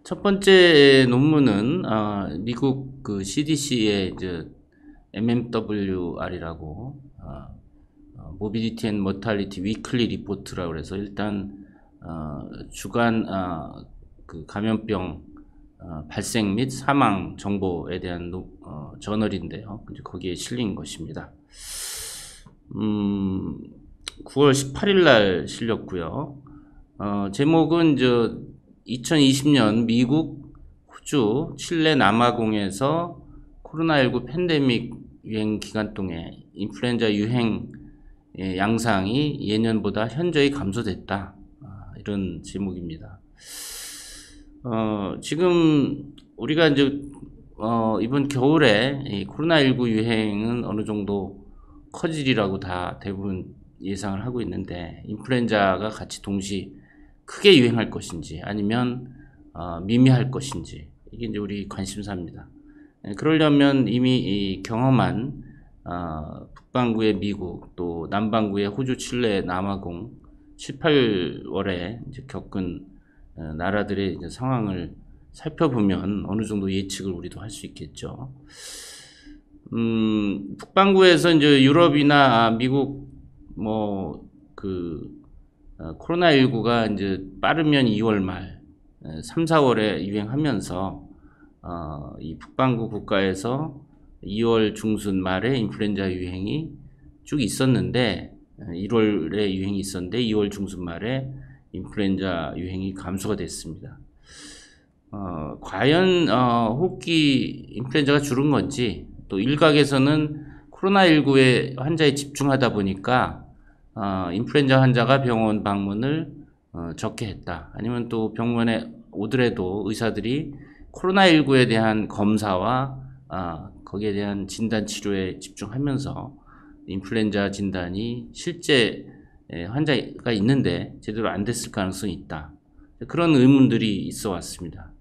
첫 번째 논문은 미국 그 CDC의 이제 MMWR이라고 모빌리티 앤 머탈리티 위클리 리포트라고 그래서 일단 주간 그 감염병 발생 및 사망 정보에 대한 저널인데요. 이제 거기에 실린 것입니다. 9월 18일 날 실렸고요. 제목은 2020년 미국, 호주, 칠레 남아공에서 코로나19 팬데믹 유행 기간 동안 인플루엔자 유행 양상이 예년보다 현저히 감소됐다. 이런 제목입니다. 지금 우리가 이번 겨울에 이 코로나19 유행은 어느 정도 커지리라고 다 대부분 예상을 하고 있는데, 인플루엔자가 같이 동시 크게 유행할 것인지 아니면 미미할 것인지, 이게 이제 우리 관심사입니다. 그러려면 이미 경험한 북반구의 미국, 또 남반구의 호주, 칠레, 남아공 7, 8월에 이제 겪은 나라들의 이제 상황을 살펴보면 어느 정도 예측을 우리도 할 수 있겠죠. 북반구에서 이제 유럽이나 미국 코로나19가 이제 빠르면 2월 말, 3, 4월에 유행하면서 이 북반구 국가에서 2월 중순 말에 인플루엔자 유행이 쭉 있었는데, 1월에 유행이 있었는데 2월 중순 말에 인플루엔자 유행이 감소가 됐습니다. 과연 호흡기 인플루엔자가 줄은 건지, 또 일각에서는 코로나19의 환자에 집중하다 보니까 인플루엔자 환자가 병원 방문을 적게 했다. 아니면 또 병원에 오더라도 의사들이 코로나19에 대한 검사와 거기에 대한 진단 치료에 집중하면서 인플루엔자 진단이 실제 환자가 있는데 제대로 안 됐을 가능성이 있다. 그런 의문들이 있어 왔습니다.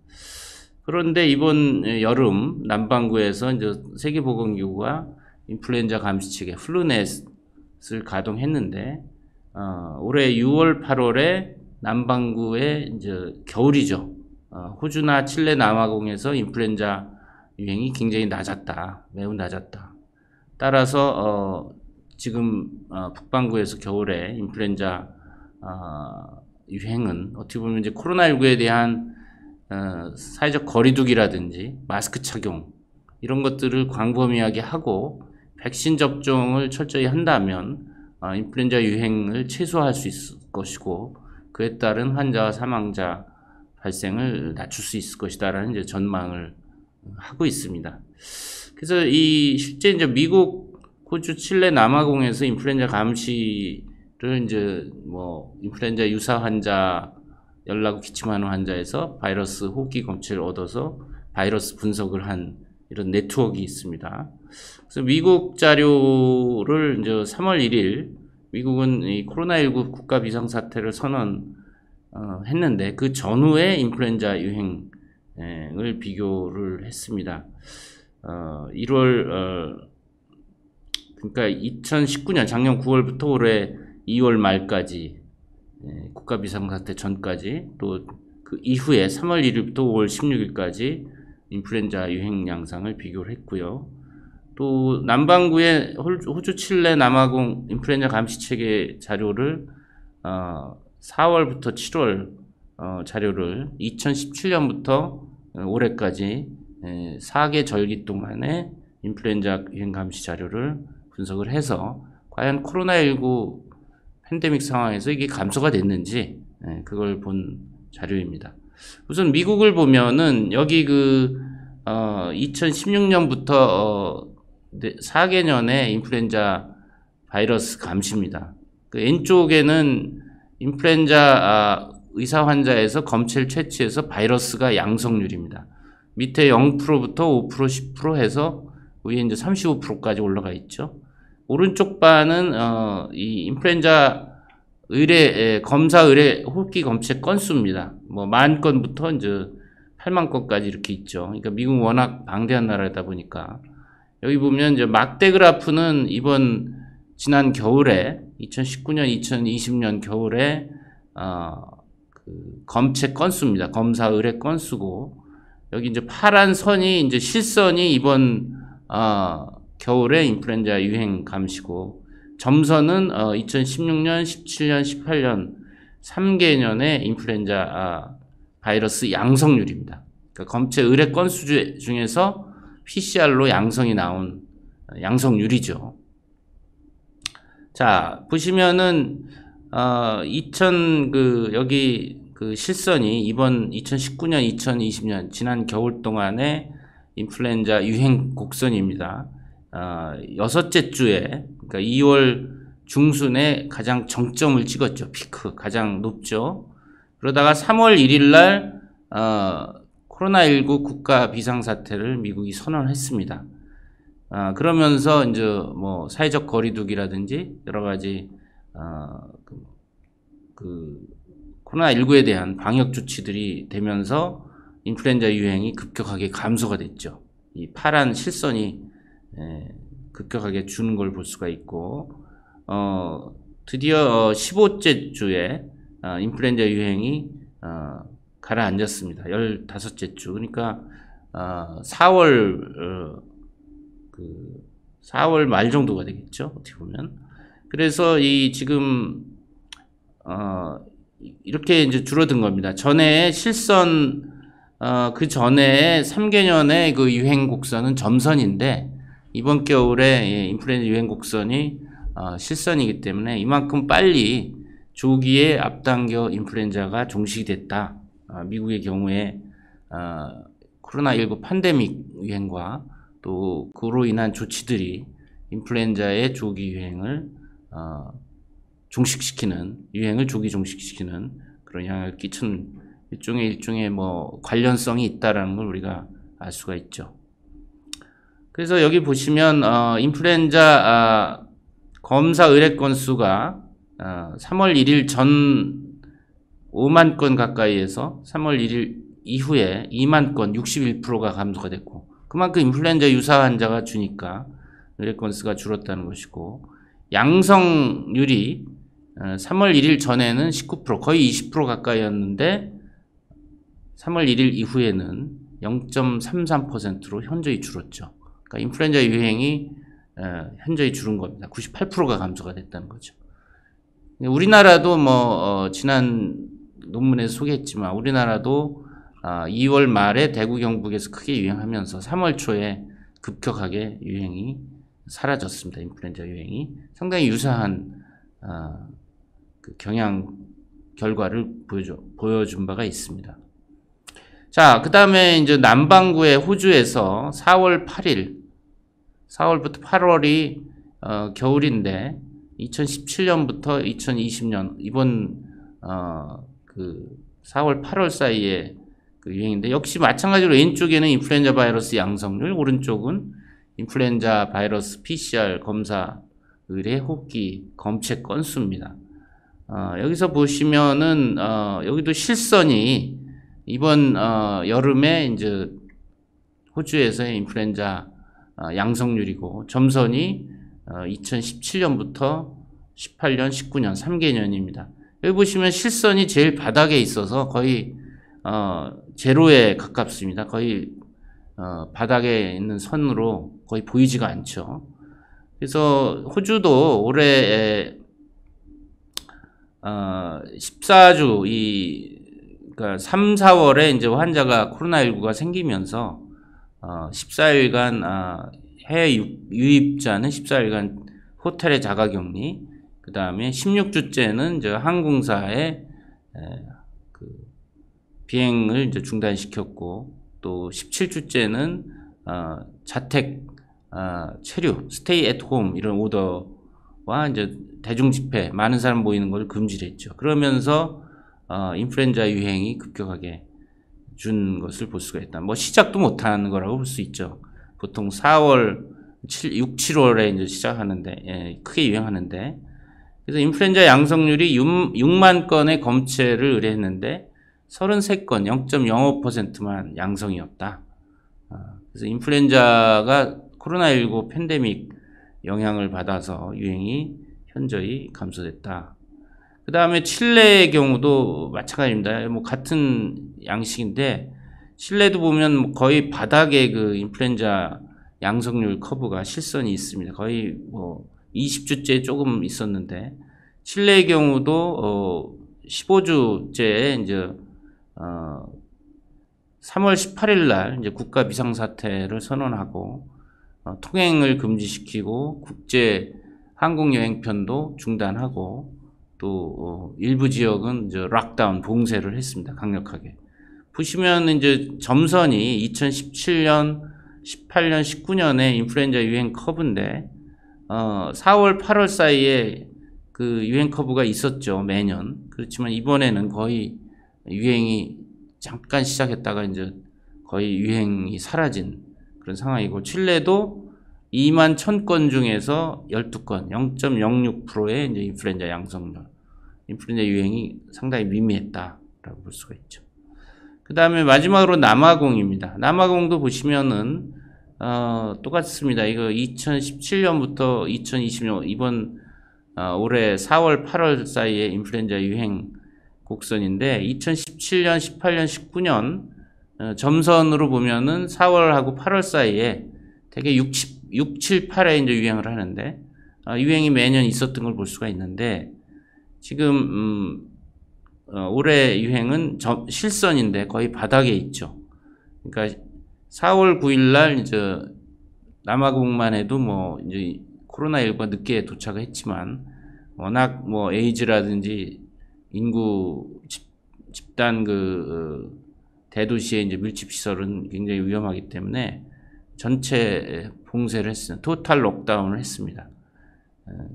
그런데 이번 여름 남반구에서 이제 세계보건기구가 인플루엔자 감시체계 플루넷을 가동했는데, 올해 6월, 8월에 남반구에 이제 겨울이죠. 호주나 칠레 남아공에서 인플루엔자 유행이 굉장히 낮았다. 매우 낮았다. 따라서 지금 북반구에서 겨울에 인플루엔자 유행은 어떻게 보면 이제 코로나19에 대한 사회적 거리두기라든지 마스크 착용, 이런 것들을 광범위하게 하고 백신 접종을 철저히 한다면 인플루엔자 유행을 최소화할 수 있을 것이고, 그에 따른 환자와 사망자 발생을 낮출 수 있을 것이다라는 이제 전망을 하고 있습니다. 그래서 실제 이제 미국, 호주, 칠레, 남아공에서 인플루엔자 감시를 이제 인플루엔자 유사 환자, 열나고 기침하는 환자에서 바이러스 호흡기 검체를 얻어서 바이러스 분석을 한 이런 네트워크가 있습니다. 그래서 미국 자료를 이제 3월 1일 미국은 이 코로나19 국가 비상사태를 선언했는데, 그 전후의 인플루엔자 유행을 비교를 했습니다. 1월 그러니까 2019년 작년 9월부터 올해 2월 말까지, 국가 비상사태 전까지, 또 그 이후에 3월 1일부터 5월 16일까지 인플루엔자 유행 양상을 비교를 했고요. 또 남반구의 호주, 칠레, 남아공 인플루엔자 감시체계 자료를 4월부터 7월 자료를 2017년부터 올해까지 4개 절기 동안의 인플루엔자 유행 감시 자료를 분석을 해서 과연 코로나19 팬데믹 상황에서 이게 감소가 됐는지 그걸 본 자료입니다. 우선 미국을 보면은 여기 2016년부터 4개년의 인플루엔자 바이러스 감시입니다. 그 N쪽에는 인플루엔자 의사 환자에서 검체를 채취해서 바이러스가 양성률입니다. 밑에 0%부터 5%, 10% 해서 위에 이제 35%까지 올라가 있죠. 오른쪽 바는 이 인플루엔자 검사 의뢰 호흡기 검체 건수입니다. 10,000건부터 이제 80,000건까지 이렇게 있죠. 그러니까 미국 워낙 방대한 나라다 보니까, 여기 보면 이제 막대 그래프는 지난 겨울에 2019년, 2020년 겨울에 검체 건수입니다. 검사 의뢰 건수고, 여기 이제 파란 선이 이제 실선이 이번 겨울에 인플루엔자 유행 감시고, 점선은 2016년, 17년, 18년 3개년의 인플루엔자 바이러스 양성률입니다. 그러니까 검체 의뢰 건수 중에서 PCR로 양성이 나온 양성률이죠. 자, 보시면은 여기 실선이 이번 2019년, 2020년 지난 겨울 동안의 인플루엔자 유행 곡선입니다. 6째 주에, 그러니까 2월 중순에 가장 정점을 찍었죠. 피크 가장 높죠. 그러다가 3월 1일 날 코로나19 국가 비상사태를 미국이 선언했습니다. 그러면서 이제 뭐 사회적 거리두기라든지 여러 가지 코로나19에 대한 방역 조치들이 되면서 인플루엔자 유행이 급격하게 감소가 됐죠. 이 파란 실선이 급격하게 주는 걸 볼 수가 있고, 드디어 15째 주에 인플루엔자 유행이 가라앉았습니다. 15째 주. 그러니까 4월 말 정도가 되겠죠. 어떻게 보면. 그래서 지금 이렇게 이제 줄어든 겁니다. 전에 실선 그 전에 3개년의 그 유행 곡선은 점선인데, 이번 겨울에 인플루엔자 유행 곡선이 실선이기 때문에 이만큼 빨리 조기에 앞당겨 인플루엔자가 종식이 됐다. 미국의 경우에 코로나19 팬데믹 유행과 또 그로 인한 조치들이 인플루엔자의 조기 유행을 유행을 조기 종식시키는 그런 영향을 끼친 일종의 뭐 관련성이 있다라는 걸 우리가 알 수가 있죠. 그래서 여기 보시면 인플루엔자 검사 의뢰 건수가 3월 1일 전 5만 건 가까이에서 3월 1일 이후에 2만 건 61%가 감소가 됐고, 그만큼 인플루엔자 유사 환자가 주니까 의뢰 건수가 줄었다는 것이고, 양성률이 3월 1일 전에는 19% 거의 20% 가까이였는데 3월 1일 이후에는 0.33%로 현저히 줄었죠. 그러니까 인플루엔자 유행이 현저히 줄은 겁니다. 98%가 감소가 됐다는 거죠. 우리나라도 지난 논문에서 소개했지만 우리나라도 2월 말에 대구 경북에서 크게 유행하면서 3월 초에 급격하게 유행이 사라졌습니다. 인플루엔자 유행이 상당히 유사한 경향 결과를 보여준 바가 있습니다. 자, 그 다음에 이제 남반구의 호주에서 4월부터 8월이 겨울인데 2017년부터 2020년 이번 4월 8월 사이에 유행인데, 역시 마찬가지로 왼쪽에는 인플루엔자 바이러스 양성률, 오른쪽은 인플루엔자 바이러스 PCR 검사 의뢰 호기 검체 건수입니다. 여기서 보시면은 여기도 실선이 이번 여름에 이제 호주에서의 인플루엔자 양성률이고, 점선이 2017년부터 18년, 19년 3개년입니다. 여기 보시면 실선이 제일 바닥에 있어서 거의 제로에 가깝습니다. 거의 바닥에 있는 선으로 거의 보이지가 않죠. 그래서 호주도 올해 14주 그러니까 3, 4월에 이제 환자가 코로나19가 생기면서 14일간 해외 유입자는 14일간 호텔의 자가격리, 그 다음에 16주째는 이제 항공사의 비행을 이제 중단시켰고, 또 17주째는 자택 체류, 스테이 앳 홈 이런 오더와 이제 대중 집회, 많은 사람 모이는 걸 금지를 했죠. 그러면서 인플루엔자 유행이 급격하게 준 것을 볼 수가 있다. 뭐 시작도 못하는 거라고 볼 수 있죠. 보통 4월, 6, 7월에 이제 시작하는데, 크게 유행하는데, 그래서 인플루엔자 양성률이 6만 건의 검체를 의뢰했는데 33건, 0.05%만 양성이었다. 그래서 인플루엔자가 코로나19 팬데믹 영향을 받아서 유행이 현저히 감소됐다. 그 다음에 칠레의 경우도 마찬가지입니다. 뭐 같은 양식인데 칠레도 보면 뭐 거의 바닥에 그 인플루엔자 양성률 커브가 실선이 있습니다. 거의 뭐 20주째 조금 있었는데 칠레의 경우도 15주째 이제 3월 18일 날 이제 국가 비상사태를 선언하고 통행을 금지시키고 국제 항공 여행편도 중단하고 또 일부 지역은 이제 락다운 봉쇄를 했습니다. 강력하게. 보시면 이제 점선이 2017년, 18년, 19년에 인플루엔자 유행 커브인데 4월, 8월 사이에 그 유행 커브가 있었죠. 매년. 그렇지만 이번에는 거의 유행이 잠깐 시작했다가 이제 거의 유행이 사라진 그런 상황이고 칠레도 2만 1000건 중에서 12건, 0.06%의 이제 인플루엔자 양성률, 인플루엔자 유행이 상당히 미미했다라고 볼 수가 있죠. 그 다음에 마지막으로 남아공입니다. 남아공도 보시면은 똑같습니다. 이거 2017년부터 2020년 이번 올해 4월, 8월 사이에 인플루엔자 유행 곡선인데 2017년, 18년, 19년 점선으로 보면은 4월하고 8월 사이에 되게 6, 7, 8에 이제 유행을 하는데 유행이 매년 있었던 걸 볼 수가 있는데 지금 올해 유행은 실선인데 거의 바닥에 있죠. 그러니까 4월 9일 날 이제 남아공만 해도 뭐 이제 코로나19가 늦게 도착을 했지만 워낙 뭐 에이즈라든지 인구 집단 그 대도시의 이제 밀집 시설은 굉장히 위험하기 때문에 전체 봉쇄를 했습니다. 토탈 록다운을 했습니다.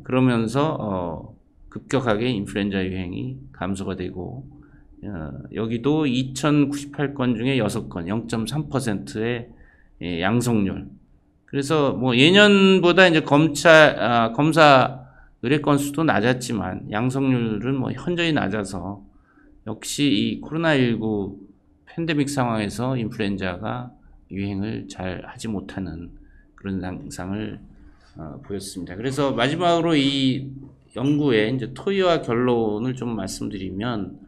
그러면서 급격하게 인플루엔자 유행이 감소가 되고 여기도 2098건 중에 6건, 0.3%의 양성률. 그래서 뭐 예년보다 이제 검사 의뢰 건수도 낮았지만 양성률은 뭐 현저히 낮아서 역시 이 코로나19 팬데믹 상황에서 인플루엔자가 유행을 잘 하지 못하는 그런 양상을 보였습니다. 그래서 마지막으로 이 연구의 이제 토의와 결론을 좀 말씀드리면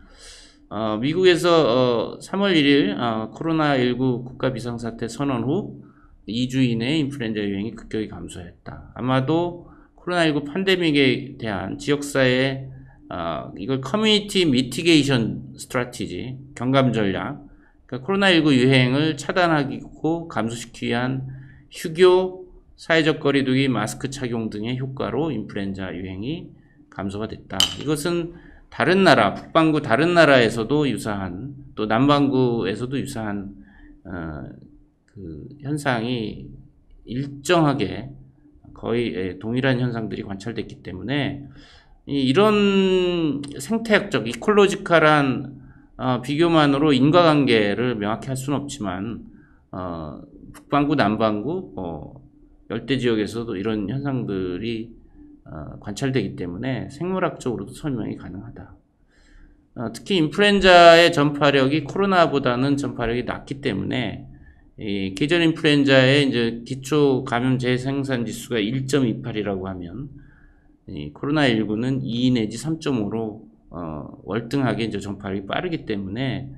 미국에서 3월 1일 코로나19 국가 비상사태 선언 후 2주 이내에 인플루엔자 유행이 급격히 감소했다. 아마도 코로나19 팬데믹에 대한 지역사회 이걸 커뮤니티 미티게이션 스트래티지 경감 전략, 그러니까 코로나19 유행을 차단하고 감소시키기 위한 휴교, 사회적 거리두기, 마스크 착용 등의 효과로 인플루엔자 유행이 감소가 됐다. 이것은 다른 나라, 북반구 다른 나라에서도 유사한, 또 남반구에서도 유사한 그 현상이 일정하게 거의 동일한 현상들이 관찰됐기 때문에 이런 생태학적, 이콜로지컬한 비교만으로 인과관계를 명확히 할 수는 없지만 북반구, 남반구, 열대 지역에서도 이런 현상들이 관찰되기 때문에 생물학적으로도 설명이 가능하다. 특히 인플루엔자의 전파력이 코로나보다는 전파력이 낮기 때문에 이 계절 인플루엔자의 이제 기초 감염 재생산 지수가 1.28이라고 하면 이 코로나19는 2 내지 3.5로 월등하게 이제 전파력이 빠르기 때문에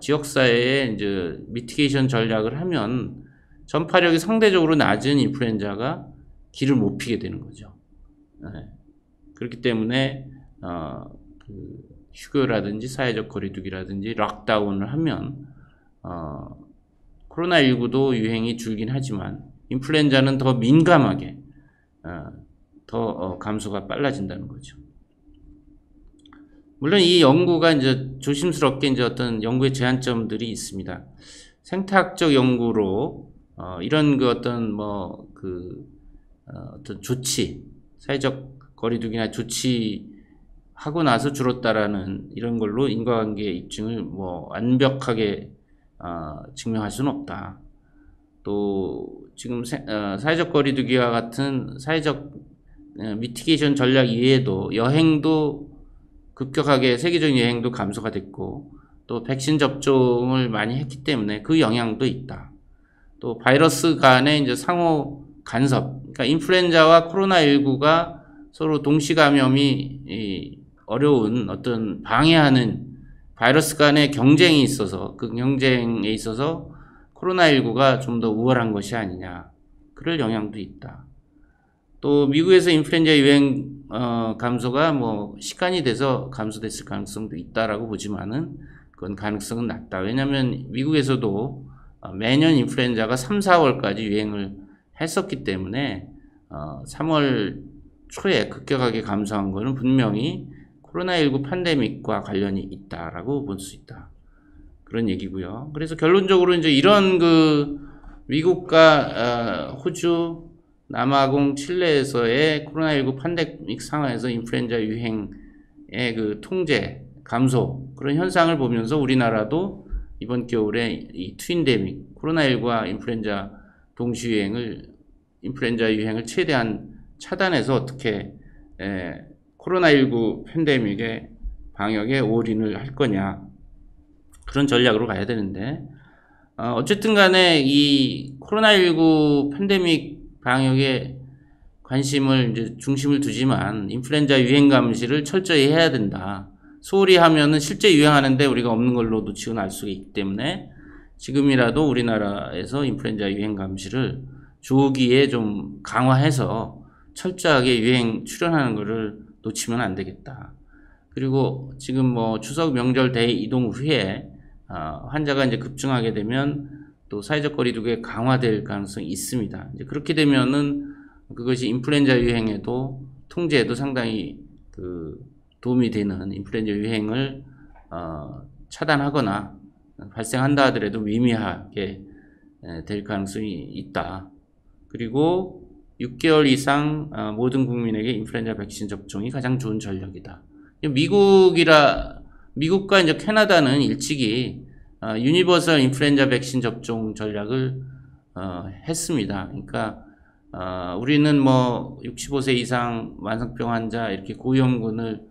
지역사회에 이제 미티게이션 전략을 하면 전파력이 상대적으로 낮은 인플루엔자가 길을 못 피게 되는 거죠. 네. 그렇기 때문에 그 휴교라든지 사회적 거리두기라든지 락다운을 하면 코로나19도 유행이 줄긴 하지만 인플루엔자는 더 민감하게 더 감소가 빨라진다는 거죠. 물론 이 연구가 이제 조심스럽게 이제 어떤 연구의 제한점들이 있습니다. 생태학적 연구로 이런 그 어떤 뭐 그 어떤 조치, 사회적 거리두기나 조치하고 나서 줄었다라는 이런 걸로 인과관계 입증을 뭐 완벽하게 증명할 수는 없다. 또 지금 사회적 거리두기와 같은 사회적 미티게이션 전략 이외에도 여행도 급격하게 세계적인 여행도 감소가 됐고 또 백신 접종을 많이 했기 때문에 그 영향도 있다. 또 바이러스 간의 이제 상호 간섭, 그러니까 인플루엔자와 코로나19가 서로 동시 감염이 어려운 어떤 방해하는 바이러스 간의 경쟁이 있어서 그 경쟁에 있어서 코로나19가 좀 더 우월한 것이 아니냐. 그럴 영향도 있다. 또 미국에서 인플루엔자 유행 감소가 뭐 시간이 돼서 감소됐을 가능성도 있다라고 보지만은 그건 가능성은 낮다. 왜냐하면 미국에서도 매년 인플루엔자가 3, 4월까지 유행을 했었기 때문에 3월 초에 급격하게 감소한 것은 분명히 코로나19 팬데믹과 관련이 있다라고 볼 수 있다. 그런 얘기고요. 그래서 결론적으로 이제 이런 그 미국과 호주, 남아공, 칠레에서의 코로나19 팬데믹 상황에서 인플루엔자 유행의 그 통제, 감소 그런 현상을 보면서 우리나라도 이번 겨울에 이 트윈데믹, 코로나19와 인플루엔자 인플루엔자 유행을 최대한 차단해서 어떻게 코로나19 팬데믹의 방역에 올인을 할 거냐 그런 전략으로 가야 되는데 어쨌든 간에 이 코로나19 팬데믹 방역에 관심을 이제 중심을 두지만 인플루엔자 유행 감시를 철저히 해야 된다. 소홀히 하면은 실제 유행하는데 우리가 없는 걸로 놓치고 날 수가 있기 때문에 지금이라도 우리나라에서 인플루엔자 유행 감시를 조기에 좀 강화해서 철저하게 유행 출현하는 것을 놓치면 안 되겠다. 그리고 지금 뭐 추석 명절 대회 이동 후에 환자가 이제 급증하게 되면 또 사회적 거리두기가 강화될 가능성이 있습니다. 이제 그렇게 되면은 그것이 인플루엔자 유행에도 통제에도 상당히 그 도움이 되는 인플루엔자 유행을 차단하거나 발생한다 하더라도 미미하게 될 가능성이 있다. 그리고 6개월 이상 모든 국민에게 인플루엔자 백신 접종이 가장 좋은 전략이다. 미국과 이제 캐나다는 일찍이 유니버설 인플루엔자 백신 접종 전략을 했습니다. 그러니까 우리는 뭐 65세 이상 만성병 환자 이렇게 고위험군을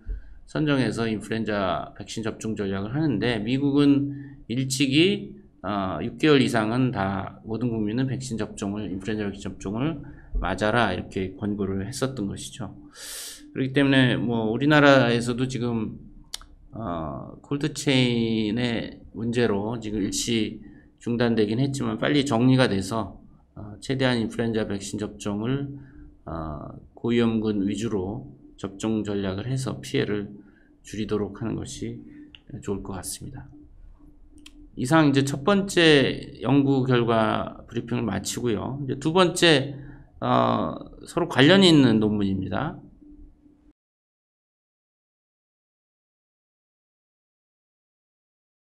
선정해서 인플루엔자 백신 접종 전략을 하는데 미국은 일찍이 6개월 이상은 다 모든 국민은 백신 접종을 인플루엔자 백신 접종을 맞아라 이렇게 권고를 했었던 것이죠. 그렇기 때문에 뭐 우리나라에서도 지금 콜드체인의 문제로 지금 일시 중단되긴 했지만 빨리 정리가 돼서 최대한 인플루엔자 백신 접종을 고위험군 위주로 접종 전략을 해서 피해를 줄이도록 하는 것이 좋을 것 같습니다. 이상 이제 첫 번째 연구 결과 브리핑을 마치고요. 이제 두 번째 서로 관련이 있는 논문입니다.